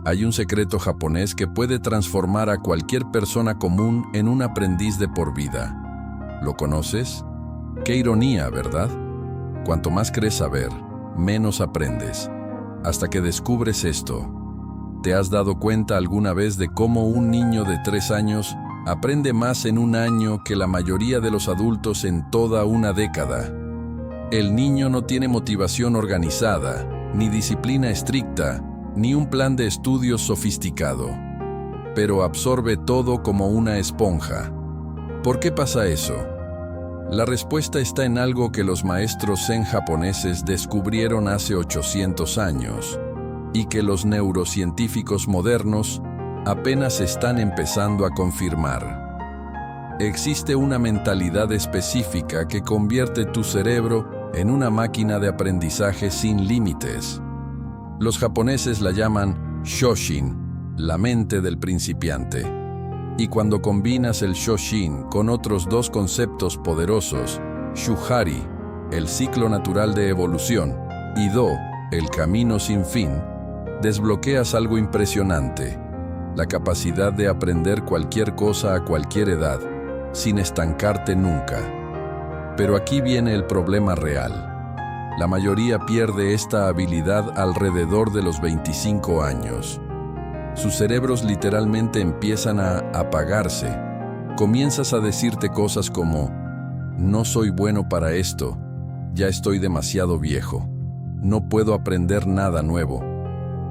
Hay un secreto japonés que puede transformar a cualquier persona común en un aprendiz de por vida. ¿Lo conoces? Qué ironía, ¿verdad? Cuanto más crees saber, menos aprendes. Hasta que descubres esto. ¿Te has dado cuenta alguna vez de cómo un niño de 3 años aprende más en un año que la mayoría de los adultos en toda una década? El niño no tiene motivación organizada, ni disciplina estricta, ni un plan de estudios sofisticado, pero absorbe todo como una esponja. ¿Por qué pasa eso? La respuesta está en algo que los maestros zen japoneses descubrieron hace 800 años y que los neurocientíficos modernos apenas están empezando a confirmar. Existe una mentalidad específica que convierte tu cerebro en una máquina de aprendizaje sin límites. Los japoneses la llaman Shoshin, la mente del principiante. Y cuando combinas el Shoshin con otros 2 conceptos poderosos, Shuhari, el ciclo natural de evolución, y Do, el camino sin fin, desbloqueas algo impresionante, la capacidad de aprender cualquier cosa a cualquier edad, sin estancarte nunca. Pero aquí viene el problema real. La mayoría pierde esta habilidad alrededor de los 25 años. Sus cerebros literalmente empiezan a apagarse. Comienzas a decirte cosas como: no soy bueno para esto, ya estoy demasiado viejo, no puedo aprender nada nuevo.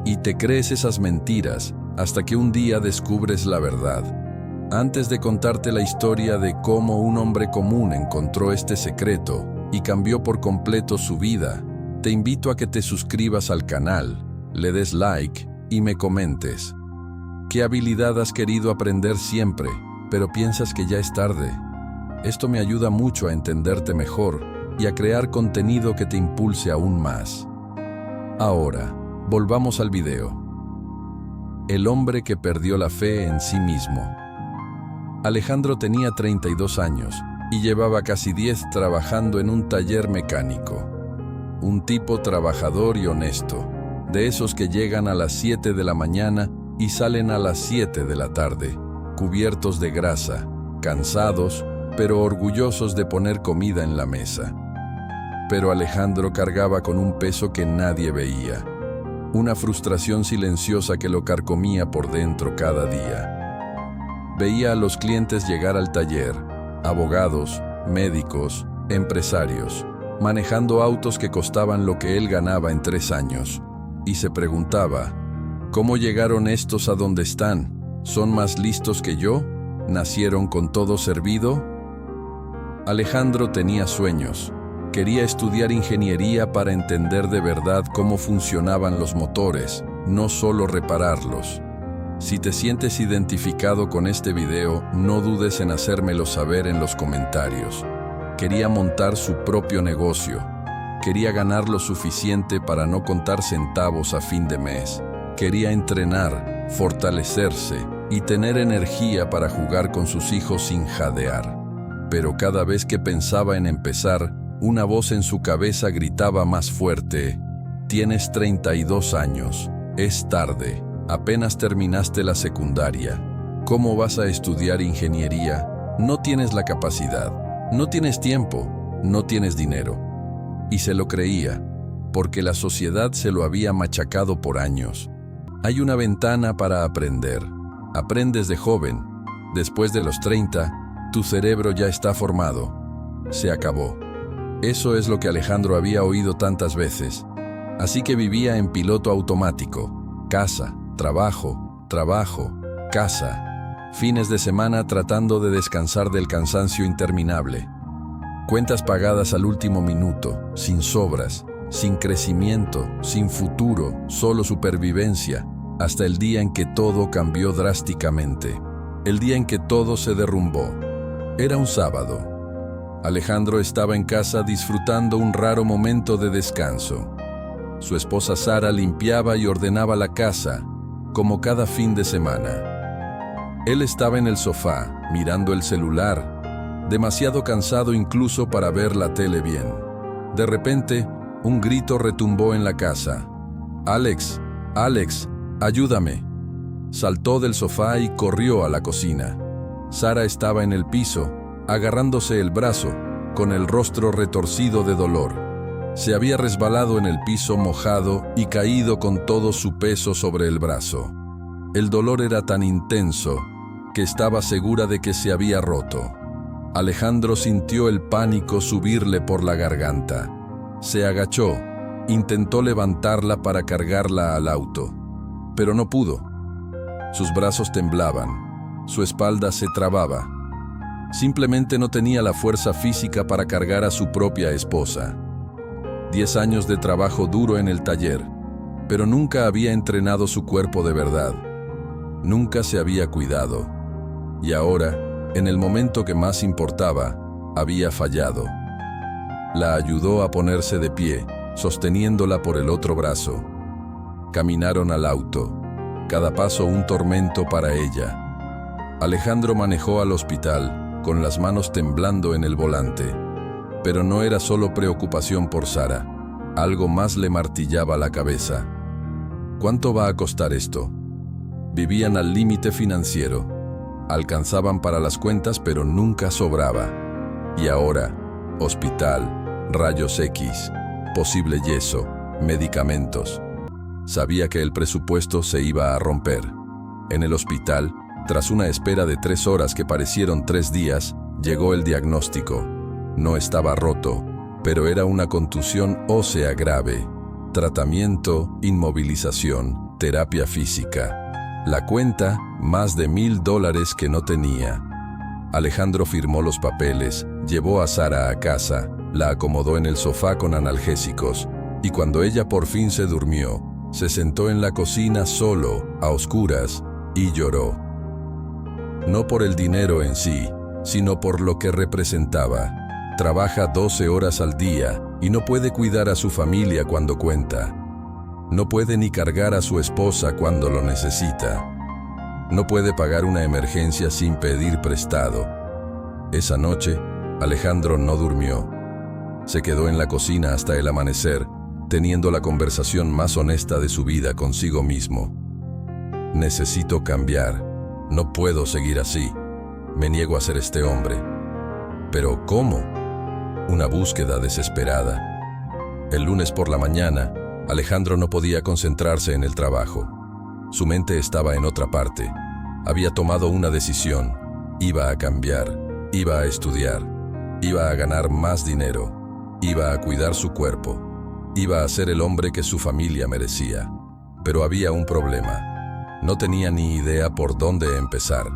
Y te crees esas mentiras hasta que un día descubres la verdad. Antes de contarte la historia de cómo un hombre común encontró este secreto y cambió por completo su vida, te invito a que te suscribas al canal, le des like y me comentes. ¿Qué habilidad has querido aprender siempre, pero piensas que ya es tarde? Esto me ayuda mucho a entenderte mejor y a crear contenido que te impulse aún más. Ahora, volvamos al video. El hombre que perdió la fe en sí mismo. Alejandro tenía 32 años y llevaba casi 10 trabajando en un taller mecánico. Un tipo trabajador y honesto, de esos que llegan a las 7 de la mañana y salen a las 7 de la tarde, cubiertos de grasa, cansados, pero orgullosos de poner comida en la mesa. Pero Alejandro cargaba con un peso que nadie veía, una frustración silenciosa que lo carcomía por dentro cada día. Veía a los clientes llegar al taller, abogados, médicos, empresarios, manejando autos que costaban lo que él ganaba en 3 años, y se preguntaba: ¿cómo llegaron estos a donde están? ¿Son más listos que yo? ¿Nacieron con todo servido? Alejandro tenía sueños. Quería estudiar ingeniería para entender de verdad cómo funcionaban los motores, no solo repararlos. Si te sientes identificado con este video, no dudes en hacérmelo saber en los comentarios. Quería montar su propio negocio. Quería ganar lo suficiente para no contar centavos a fin de mes. Quería entrenar, fortalecerse y tener energía para jugar con sus hijos sin jadear. Pero cada vez que pensaba en empezar, una voz en su cabeza gritaba más fuerte: tienes 32 años, es tarde. Apenas terminaste la secundaria. ¿Cómo vas a estudiar ingeniería? No tienes la capacidad, no tienes tiempo, no tienes dinero. Y se lo creía, porque la sociedad se lo había machacado por años. Hay una ventana para aprender. Aprendes de joven. Después de los 30, tu cerebro ya está formado. Se acabó. Eso es lo que Alejandro había oído tantas veces. Así que vivía en piloto automático. Casa, trabajo, trabajo, casa. Fines de semana tratando de descansar del cansancio interminable. Cuentas pagadas al último minuto, sin sobras, sin crecimiento, sin futuro, solo supervivencia, hasta el día en que todo cambió drásticamente. El día en que todo se derrumbó. Era un sábado. Alejandro estaba en casa disfrutando un raro momento de descanso. Su esposa Sara limpiaba y ordenaba la casa, como cada fin de semana. Él estaba en el sofá, mirando el celular, demasiado cansado incluso para ver la tele bien. De repente, un grito retumbó en la casa. «Alex, Alex, ¡Ayúdame! Saltó del sofá y corrió a la cocina. Sara estaba en el piso, agarrándose el brazo, con el rostro retorcido de dolor. Se había resbalado en el piso mojado y caído con todo su peso sobre el brazo. El dolor era tan intenso que estaba segura de que se había roto. Alejandro sintió el pánico subirle por la garganta. Se agachó, intentó levantarla para cargarla al auto, pero no pudo. Sus brazos temblaban, su espalda se trababa. Simplemente no tenía la fuerza física para cargar a su propia esposa. 10 años de trabajo duro en el taller, pero nunca había entrenado su cuerpo de verdad. Nunca se había cuidado. Y ahora, en el momento que más importaba, había fallado. La ayudó a ponerse de pie, sosteniéndola por el otro brazo. Caminaron al auto, cada paso un tormento para ella. Alejandro manejó al hospital, con las manos temblando en el volante. Pero no era solo preocupación por Sara, algo más le martillaba la cabeza. ¿Cuánto va a costar esto? Vivían al límite financiero. Alcanzaban para las cuentas, pero nunca sobraba. Y ahora, hospital, rayos X, posible yeso, medicamentos. Sabía que el presupuesto se iba a romper. En el hospital, tras una espera de 3 horas que parecieron 3 días, llegó el diagnóstico. No estaba roto, pero era una contusión ósea grave. Tratamiento, inmovilización, terapia física. La cuenta, más de $1,000 que no tenía. Alejandro firmó los papeles, llevó a Sara a casa, la acomodó en el sofá con analgésicos, y cuando ella por fin se durmió, se sentó en la cocina solo, a oscuras, y lloró. No por el dinero en sí, sino por lo que representaba. Trabaja 12 horas al día y no puede cuidar a su familia cuando cuenta. No puede ni cargar a su esposa cuando lo necesita. No puede pagar una emergencia sin pedir prestado. Esa noche, Alejandro no durmió. Se quedó en la cocina hasta el amanecer, teniendo la conversación más honesta de su vida consigo mismo. Necesito cambiar. No puedo seguir así. Me niego a ser este hombre. ¿Pero cómo? Una búsqueda desesperada. El lunes por la mañana, Alejandro no podía concentrarse en el trabajo. Su mente estaba en otra parte. Había tomado una decisión. Iba a cambiar. Iba a estudiar. Iba a ganar más dinero. Iba a cuidar su cuerpo. Iba a ser el hombre que su familia merecía. Pero había un problema. No tenía ni idea por dónde empezar.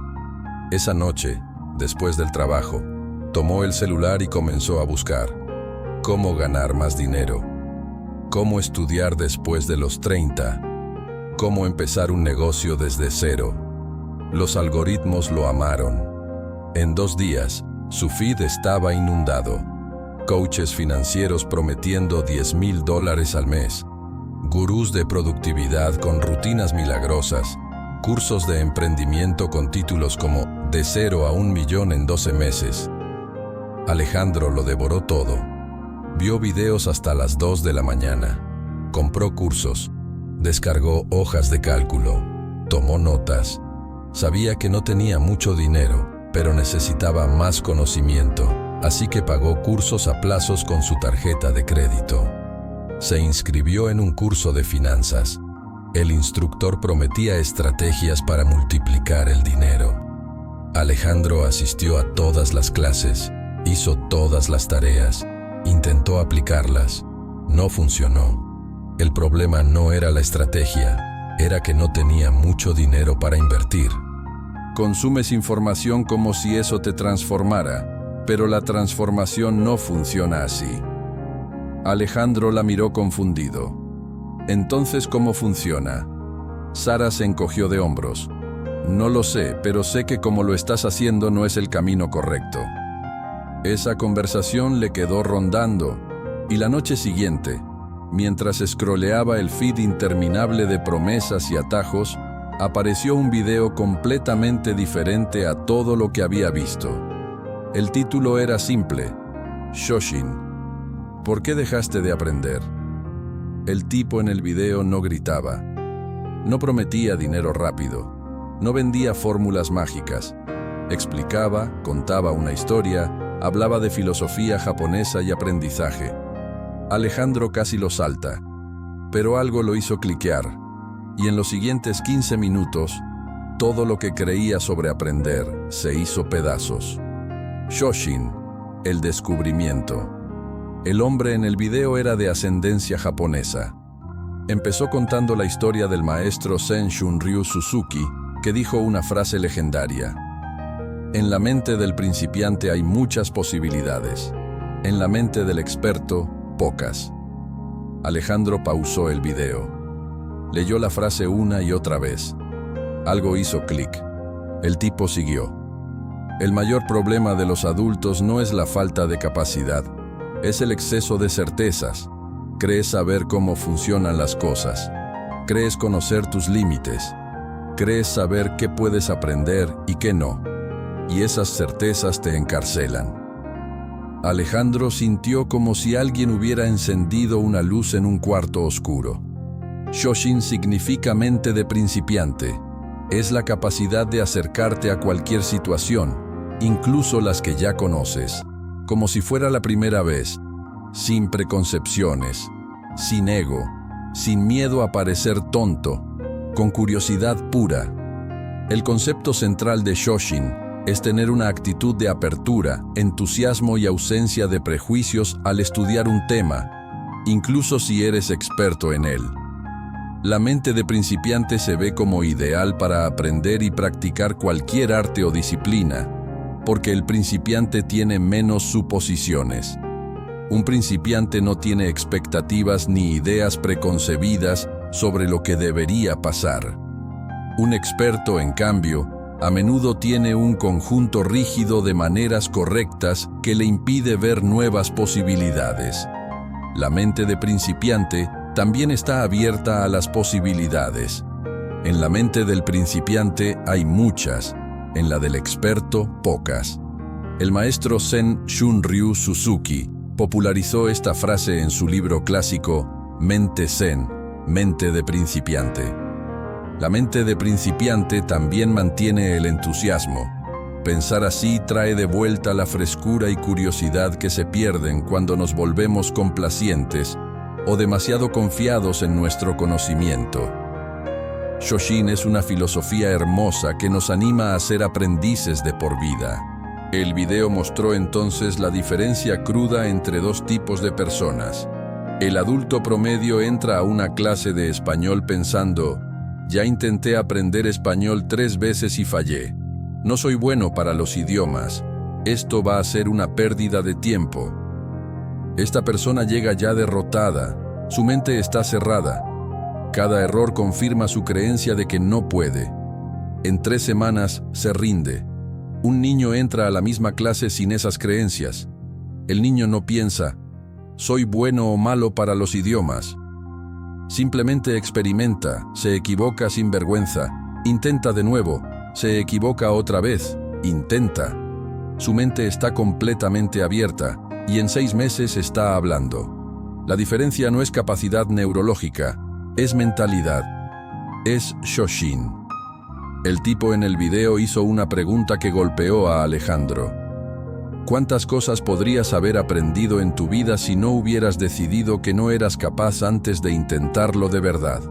Esa noche, después del trabajo, tomó el celular y comenzó a buscar cómo ganar más dinero, cómo estudiar después de los 30, cómo empezar un negocio desde cero. Los algoritmos lo amaron. En 2 días, su feed estaba inundado. Coaches financieros prometiendo $10,000 al mes, gurús de productividad con rutinas milagrosas, cursos de emprendimiento con títulos como De 0 a 1 millón en 12 meses. Alejandro lo devoró todo. Vio videos hasta las 2 de la mañana. Compró cursos. Descargó hojas de cálculo. Tomó notas. Sabía que no tenía mucho dinero, pero necesitaba más conocimiento, así que pagó cursos a plazos con su tarjeta de crédito. Se inscribió en un curso de finanzas. El instructor prometía estrategias para multiplicar el dinero. Alejandro asistió a todas las clases, hizo todas las tareas, intentó aplicarlas. No funcionó. El problema no era la estrategia, era que no tenía mucho dinero para invertir. Consumes información como si eso te transformara, pero la transformación no funciona así. Alejandro la miró confundido. Entonces, ¿cómo funciona? Sara se encogió de hombros. No lo sé, pero sé que como lo estás haciendo no es el camino correcto. Esa conversación le quedó rondando, y la noche siguiente, mientras scrolleaba el feed interminable de promesas y atajos, apareció un video completamente diferente a todo lo que había visto. El título era simple: Shoshin, ¿por qué dejaste de aprender? El tipo en el video no gritaba. No prometía dinero rápido, no vendía fórmulas mágicas. Explicaba, contaba una historia, hablaba de filosofía japonesa y aprendizaje. Alejandro casi lo salta, pero algo lo hizo cliquear, y en los siguientes 15 minutos, todo lo que creía sobre aprender se hizo pedazos. Shoshin, el descubrimiento. El hombre en el video era de ascendencia japonesa. Empezó contando la historia del maestro Zen Shunryu Suzuki, que dijo una frase legendaria: en la mente del principiante hay muchas posibilidades, en la mente del experto, pocas. Alejandro pausó el video. Leyó la frase una y otra vez. Algo hizo clic. El tipo siguió. El mayor problema de los adultos no es la falta de capacidad, es el exceso de certezas. Crees saber cómo funcionan las cosas. Crees conocer tus límites. Crees saber qué puedes aprender y qué no. Y esas certezas te encarcelan. Alejandro sintió como si alguien hubiera encendido una luz en un cuarto oscuro. Shoshin significa mente de principiante. Es la capacidad de acercarte a cualquier situación, incluso las que ya conoces, como si fuera la primera vez, sin preconcepciones, sin ego, sin miedo a parecer tonto, con curiosidad pura. El concepto central de Shoshin es tener una actitud de apertura, entusiasmo y ausencia de prejuicios al estudiar un tema, incluso si eres experto en él. La mente de principiante se ve como ideal para aprender y practicar cualquier arte o disciplina, porque el principiante tiene menos suposiciones. Un principiante no tiene expectativas ni ideas preconcebidas sobre lo que debería pasar. Un experto, en cambio, a menudo tiene un conjunto rígido de maneras correctas que le impide ver nuevas posibilidades. La mente de principiante también está abierta a las posibilidades. En la mente del principiante hay muchas, en la del experto, pocas. El maestro Zen Shunryu Suzuki popularizó esta frase en su libro clásico Mente Zen, mente de principiante. La mente de principiante también mantiene el entusiasmo. Pensar así trae de vuelta la frescura y curiosidad que se pierden cuando nos volvemos complacientes o demasiado confiados en nuestro conocimiento. Shoshin es una filosofía hermosa que nos anima a ser aprendices de por vida. El video mostró entonces la diferencia cruda entre dos tipos de personas. El adulto promedio entra a una clase de español pensando: ya intenté aprender español 3 veces y fallé. No soy bueno para los idiomas. Esto va a ser una pérdida de tiempo. Esta persona llega ya derrotada. Su mente está cerrada. Cada error confirma su creencia de que no puede. En 3 semanas se rinde. Un niño entra a la misma clase sin esas creencias. El niño no piensa: soy bueno o malo para los idiomas. Simplemente experimenta, se equivoca sin vergüenza, intenta de nuevo, se equivoca otra vez, intenta. Su mente está completamente abierta y en 6 meses está hablando. La diferencia no es capacidad neurológica, es mentalidad. Es Shoshin. El tipo en el video hizo una pregunta que golpeó a Alejandro. ¿Cuántas cosas podrías haber aprendido en tu vida si no hubieras decidido que no eras capaz antes de intentarlo de verdad?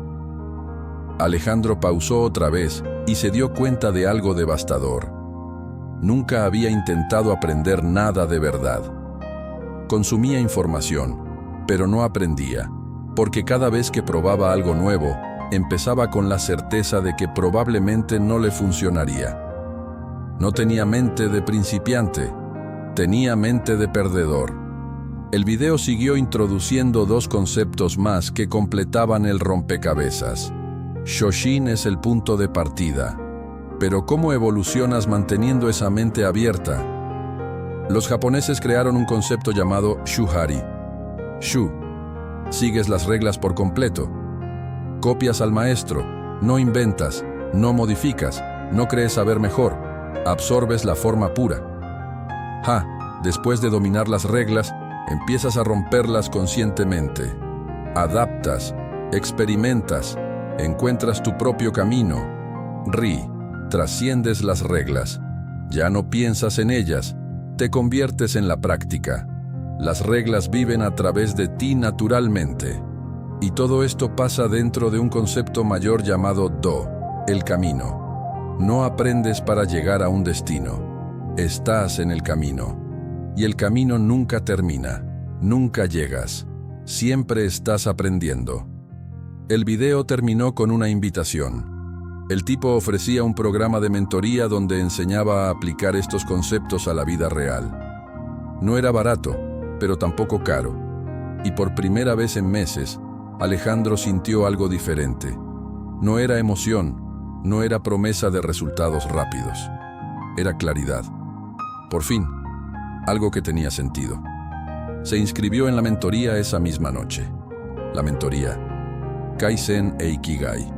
Alejandro pausó otra vez y se dio cuenta de algo devastador. Nunca había intentado aprender nada de verdad. Consumía información, pero no aprendía, porque cada vez que probaba algo nuevo, empezaba con la certeza de que probablemente no le funcionaría. No tenía mente de principiante, tenía mente de perdedor. El video siguió introduciendo 2 conceptos más que completaban el rompecabezas. Shoshin es el punto de partida. Pero ¿cómo evolucionas manteniendo esa mente abierta? Los japoneses crearon un concepto llamado Shuhari. Shu. Sigues las reglas por completo. Copias al maestro, no inventas, no modificas, no crees saber mejor, absorbes la forma pura. Ha, después de dominar las reglas, empiezas a romperlas conscientemente. Adaptas, experimentas, Encuentras tu propio camino. Ri, trasciendes las reglas. Ya no piensas en ellas, te conviertes en la práctica. Las reglas viven a través de ti naturalmente. Y todo esto pasa dentro de un concepto mayor llamado Do, el camino. No aprendes para llegar a un destino. Estás en el camino. Y el camino nunca termina. Nunca llegas. Siempre estás aprendiendo. El video terminó con una invitación. El tipo ofrecía un programa de mentoría donde enseñaba a aplicar estos conceptos a la vida real. No era barato, pero tampoco caro. Y por primera vez en meses, Alejandro sintió algo diferente. No era emoción, no era promesa de resultados rápidos. Era claridad. Por fin, algo que tenía sentido. Se inscribió en la mentoría esa misma noche. La mentoría, Kaizen e Ikigai.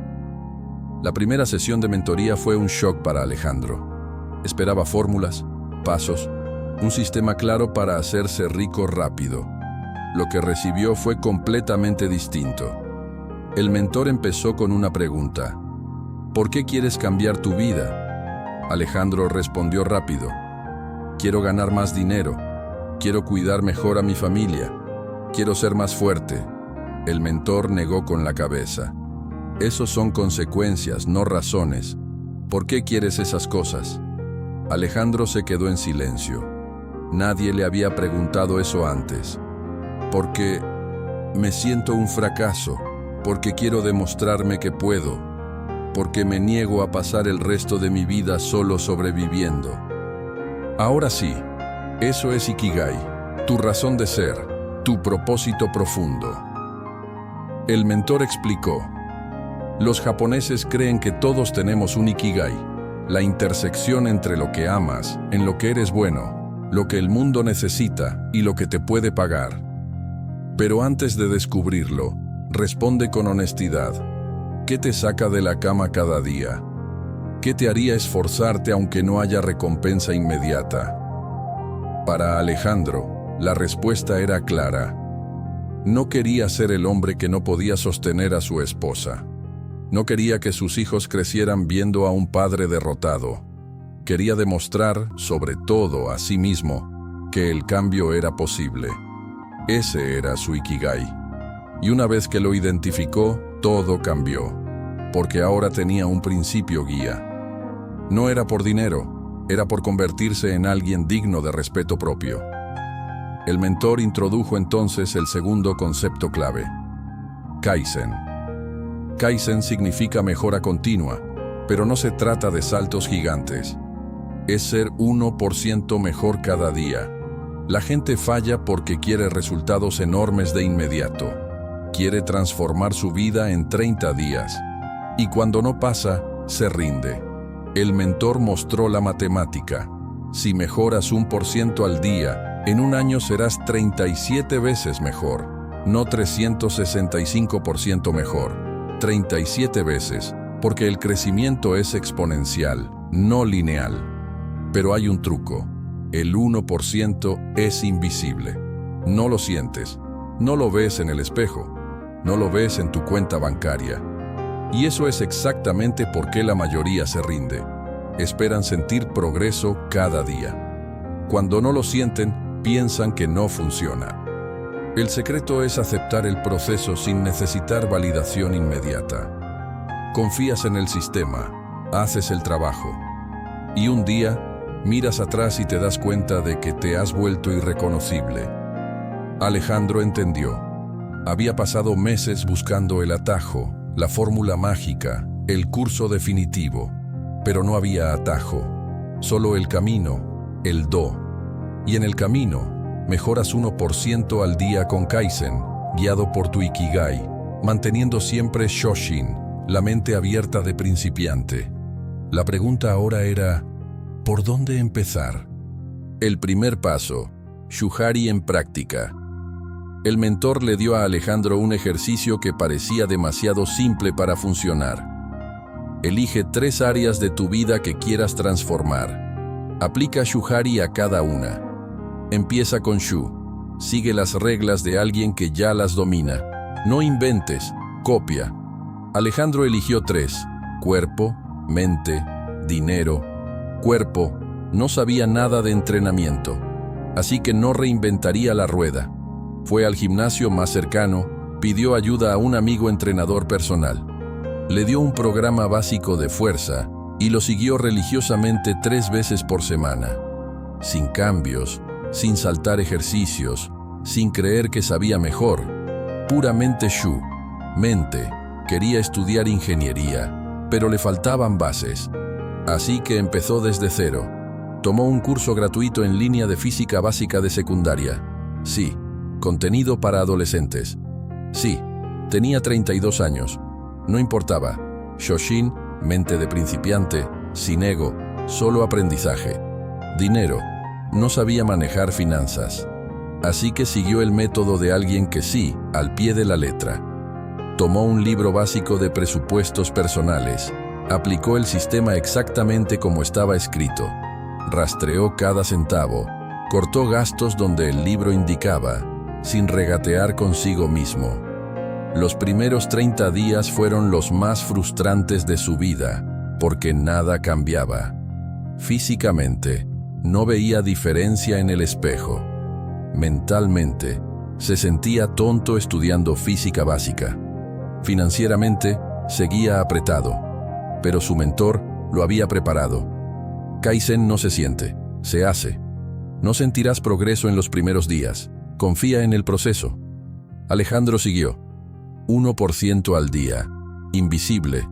La primera sesión de mentoría fue un shock para Alejandro. Esperaba fórmulas, pasos, un sistema claro para hacerse rico rápido. Lo que recibió fue completamente distinto. El mentor empezó con una pregunta. ¿Por qué quieres cambiar tu vida? Alejandro respondió rápido. Quiero ganar más dinero. Quiero cuidar mejor a mi familia. Quiero ser más fuerte. El mentor negó con la cabeza. Esos son consecuencias, no razones. ¿Por qué quieres esas cosas? Alejandro se quedó en silencio. Nadie le había preguntado eso antes. Porque me siento un fracaso, porque quiero demostrarme que puedo, porque me niego a pasar el resto de mi vida solo sobreviviendo. Ahora sí, eso es Ikigai, tu razón de ser, tu propósito profundo. El mentor explicó: los japoneses creen que todos tenemos un Ikigai, la intersección entre lo que amas, en lo que eres bueno, lo que el mundo necesita y lo que te puede pagar. Pero antes de descubrirlo, responde con honestidad. ¿Qué te saca de la cama cada día? ¿Qué te haría esforzarte aunque no haya recompensa inmediata? Para Alejandro, la respuesta era clara. No quería ser el hombre que no podía sostener a su esposa. No quería que sus hijos crecieran viendo a un padre derrotado. Quería demostrar, sobre todo a sí mismo, que el cambio era posible. Ese era su Ikigai. Y una vez que lo identificó, todo cambió, porque ahora tenía un principio guía. No era por dinero, era por convertirse en alguien digno de respeto propio. El mentor introdujo entonces el segundo concepto clave: Kaizen. Kaizen significa mejora continua, pero no se trata de saltos gigantes. Es ser 1% mejor cada día. La gente falla porque quiere resultados enormes de inmediato. Quiere transformar su vida en 30 días. Y cuando no pasa, se rinde. El mentor mostró la matemática. Si mejoras 1% al día, en un año serás 37 veces mejor. No 365% mejor. 37 veces, porque el crecimiento es exponencial, no lineal. Pero hay un truco. El 1% es invisible. No lo sientes, no lo ves en el espejo, no lo ves en tu cuenta bancaria. Y eso es exactamente por qué la mayoría se rinde. Esperan sentir progreso cada día. Cuando no lo sienten, piensan que no funciona. El secreto es aceptar el proceso sin necesitar validación inmediata. Confías en el sistema, haces el trabajo. Y un día, miras atrás y te das cuenta de que te has vuelto irreconocible. Alejandro entendió. Había pasado meses buscando el atajo, la fórmula mágica, el curso definitivo. Pero no había atajo, solo el camino, el Do. Y en el camino, mejoras 1% al día con Kaizen, guiado por tu Ikigai, manteniendo siempre Shoshin, la mente abierta de principiante. La pregunta ahora era: ¿por dónde empezar? El primer paso, Shuhari en práctica. El mentor le dio a Alejandro un ejercicio que parecía demasiado simple para funcionar. Elige 3 áreas de tu vida que quieras transformar. Aplica Shuhari a cada una. Empieza con Shu. Sigue las reglas de alguien que ya las domina. No inventes, copia. Alejandro eligió 3: cuerpo, mente, dinero. Cuerpo, no sabía nada de entrenamiento, así que no reinventaría la rueda. Fue al gimnasio más cercano, pidió ayuda a un amigo entrenador personal. Le dio un programa básico de fuerza y lo siguió religiosamente 3 veces por semana. Sin cambios, sin saltar ejercicios, sin creer que sabía mejor. Puramente Shu. Mente. Quería estudiar ingeniería, pero le faltaban bases. Así que empezó desde cero. Tomó un curso gratuito en línea de física básica de secundaria. Sí, contenido para adolescentes. Sí, tenía 32 años. No importaba. Shoshin, mente de principiante, sin ego, solo aprendizaje. Dinero. No sabía manejar finanzas. Así que siguió el método de alguien que sí, al pie de la letra. Tomó un libro básico de presupuestos personales. Aplicó el sistema exactamente como estaba escrito. Rastreó cada centavo. Cortó gastos donde el libro indicaba, sin regatear consigo mismo. Los primeros 30 días fueron los más frustrantes de su vida, porque nada cambiaba. Físicamente, no veía diferencia en el espejo. Mentalmente, se sentía tonto estudiando física básica. Financieramente, seguía apretado, pero su mentor lo había preparado. Kaizen no se siente, se hace. No sentirás progreso en los primeros días. Confía en el proceso. Alejandro siguió. 1% al día, invisible,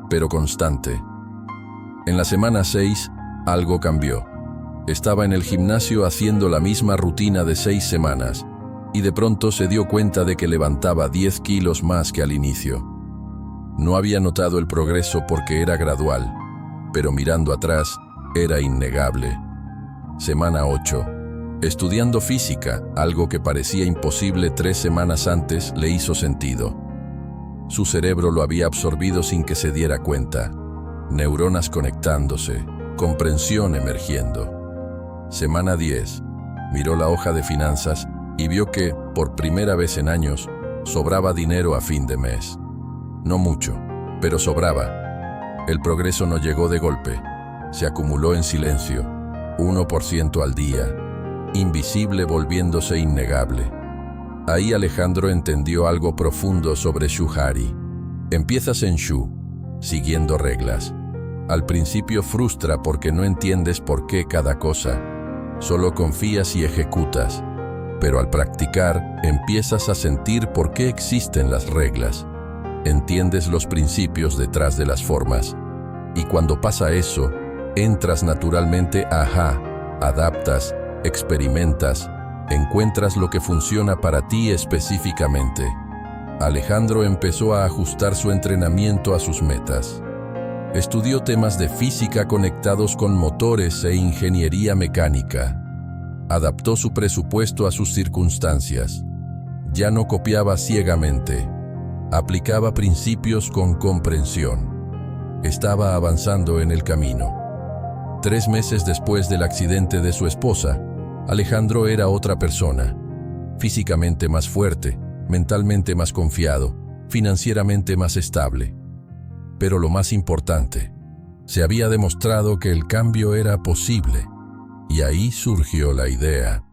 pero constante. En la semana 6, algo cambió. Estaba en el gimnasio haciendo la misma rutina de 6 semanas, y de pronto se dio cuenta de que levantaba 10 kilos más que al inicio. No había notado el progreso porque era gradual, pero mirando atrás, era innegable. Semana 8. Estudiando física, algo que parecía imposible 3 semanas antes, le hizo sentido. Su cerebro lo había absorbido sin que se diera cuenta. Neuronas conectándose, comprensión emergiendo. Semana 10. Miró la hoja de finanzas y vio que, por primera vez en años, sobraba dinero a fin de mes. No mucho, pero sobraba. El progreso no llegó de golpe. Se acumuló en silencio. 1% al día. Invisible volviéndose innegable. Ahí Alejandro entendió algo profundo sobre Shuhari. Empiezas en Shu, siguiendo reglas. Al principio frustra porque no entiendes por qué cada cosa. Solo confías y ejecutas. Pero al practicar, empiezas a sentir por qué existen las reglas. Entiendes los principios detrás de las formas. Y cuando pasa eso, entras naturalmente adaptas, experimentas, encuentras lo que funciona para ti específicamente. Alejandro empezó a ajustar su entrenamiento a sus metas. Estudió temas de física conectados con motores e ingeniería mecánica. Adaptó su presupuesto a sus circunstancias. Ya no copiaba ciegamente. Aplicaba principios con comprensión. Estaba avanzando en el camino. 3 meses después del accidente de su esposa, Alejandro era otra persona. Físicamente más fuerte, mentalmente más confiado, financieramente más estable. Pero lo más importante, se había demostrado que el cambio era posible. Y ahí surgió la idea.